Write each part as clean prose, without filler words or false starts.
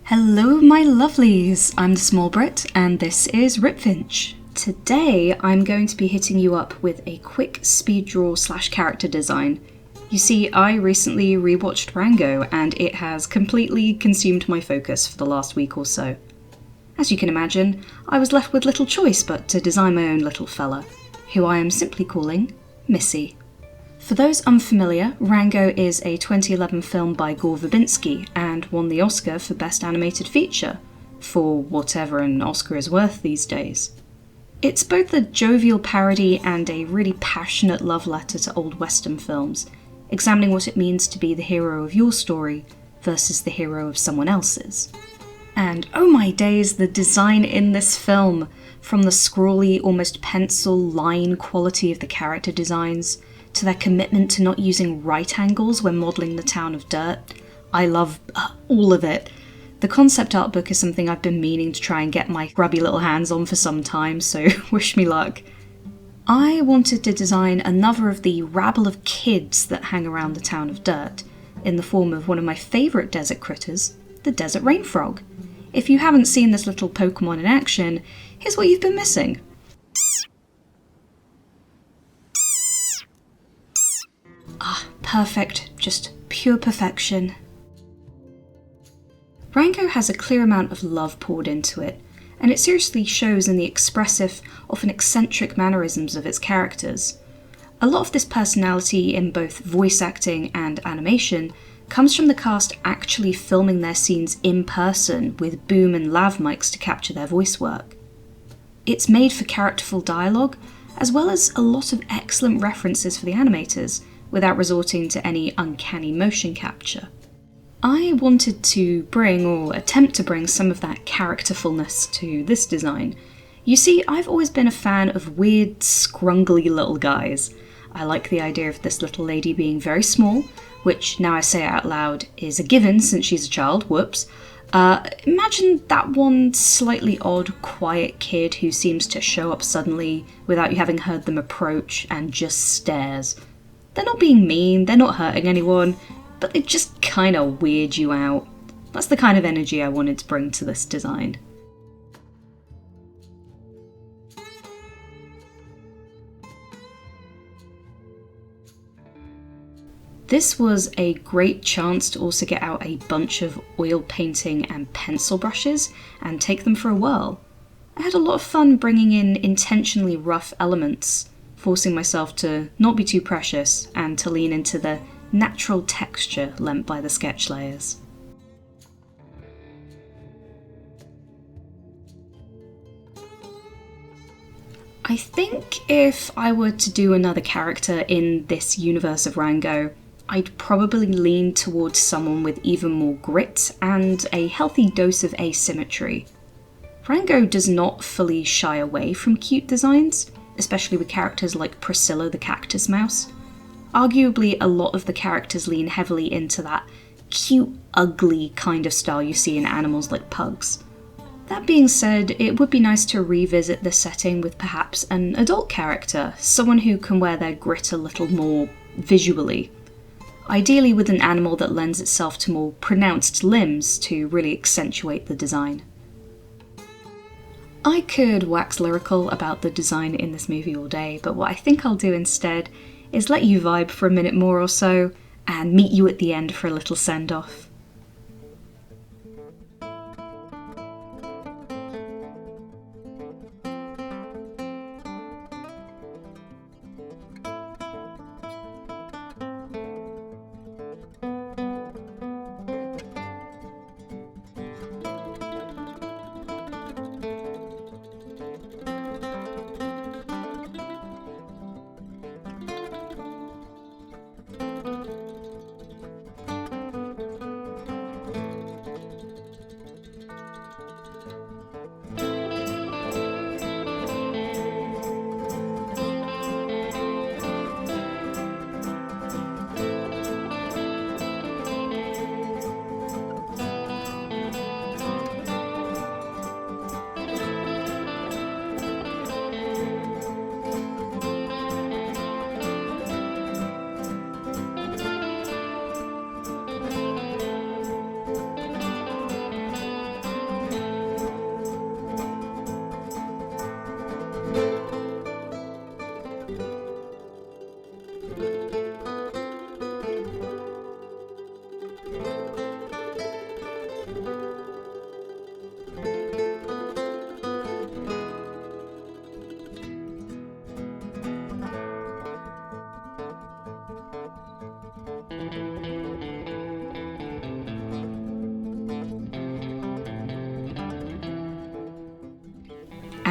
Hello my lovelies, I'm the Small Brit and this is Ripfinch. Today I'm going to be hitting you up with a quick speed draw / character design. You see, I recently rewatched Rango and it has completely consumed my focus for the last week or so. As you can imagine, I was left with little choice but to design my own little fella, who I am simply calling Missy. For those unfamiliar, Rango is a 2011 film by Gore Verbinski and won the Oscar for Best Animated Feature, for whatever an Oscar is worth these days. It's both a jovial parody and a really passionate love letter to old Western films, examining what it means to be the hero of your story versus the hero of someone else's. And oh my days, the design in this film, from the scrawly, almost pencil line quality of the character designs, to their commitment to not using right angles when modelling the town of dirt. I love all of it. The concept art book is something I've been meaning to try and get my grubby little hands on for some time, so wish me luck. I wanted to design another of the rabble of kids that hang around the town of dirt, in the form of one of my favourite desert critters, the desert rain frog. If you haven't seen this little Pokemon in action, here's what you've been missing. Perfect, just pure perfection. Rango has a clear amount of love poured into it, and it seriously shows in the expressive, often eccentric mannerisms of its characters. A lot of this personality in both voice acting and animation comes from the cast actually filming their scenes in person with boom and lav mics to capture their voice work. It's made for characterful dialogue, as well as a lot of excellent references for the animators, without resorting to any uncanny motion capture. I wanted to bring, or attempt to bring, some of that characterfulness to this design. You see, I've always been a fan of weird, scrungly little guys. I like the idea of this little lady being very small, which, now I say it out loud, is a given since she's a child, whoops. Imagine that one slightly odd, quiet kid who seems to show up suddenly without you having heard them approach and just stares. They're not being mean, they're not hurting anyone, but they just kinda weird you out. That's the kind of energy I wanted to bring to this design. This was a great chance to also get out a bunch of oil painting and pencil brushes and take them for a whirl. I had a lot of fun bringing in intentionally rough elements, forcing myself to not be too precious and to lean into the natural texture lent by the sketch layers. I think if I were to do another character in this universe of Rango, I'd probably lean towards someone with even more grit and a healthy dose of asymmetry. Rango does not fully shy away from cute designs, especially with characters like Priscilla the cactus mouse. Arguably, a lot of the characters lean heavily into that cute, ugly kind of style you see in animals like pugs. That being said, it would be nice to revisit the setting with perhaps an adult character, someone who can wear their grit a little more visually. Ideally with an animal that lends itself to more pronounced limbs to really accentuate the design. I could wax lyrical about the design in this movie all day, but what I think I'll do instead is let you vibe for a minute more or so, and meet you at the end for a little send-off.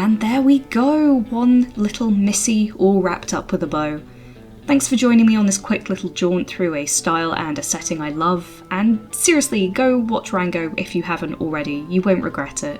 And there we go, one little Missy all wrapped up with a bow. Thanks for joining me on this quick little jaunt through a style and a setting I love, and seriously, go watch Rango if you haven't already, you won't regret it.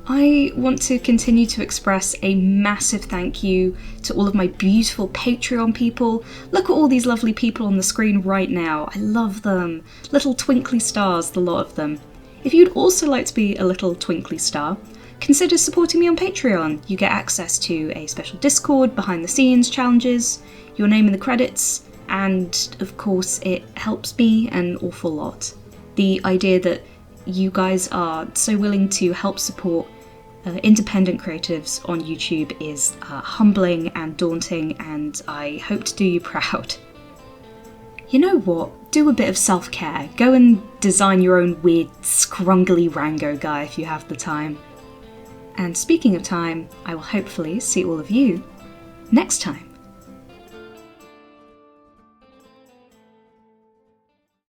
I want to continue to express a massive thank you to all of my beautiful Patreon people. Look at all these lovely people on the screen right now, I love them. Little twinkly stars, the lot of them. If you'd also like to be a little twinkly star, consider supporting me on Patreon. You get access to a special Discord, behind the scenes challenges, your name in the credits, and of course it helps me an awful lot. The idea that you guys are so willing to help support independent creatives on YouTube is humbling and daunting, and I hope to do you proud. You know what? Do a bit of self-care. Go and design your own weird, scrungly Rango guy if you have the time. And speaking of time, I will hopefully see all of you next time.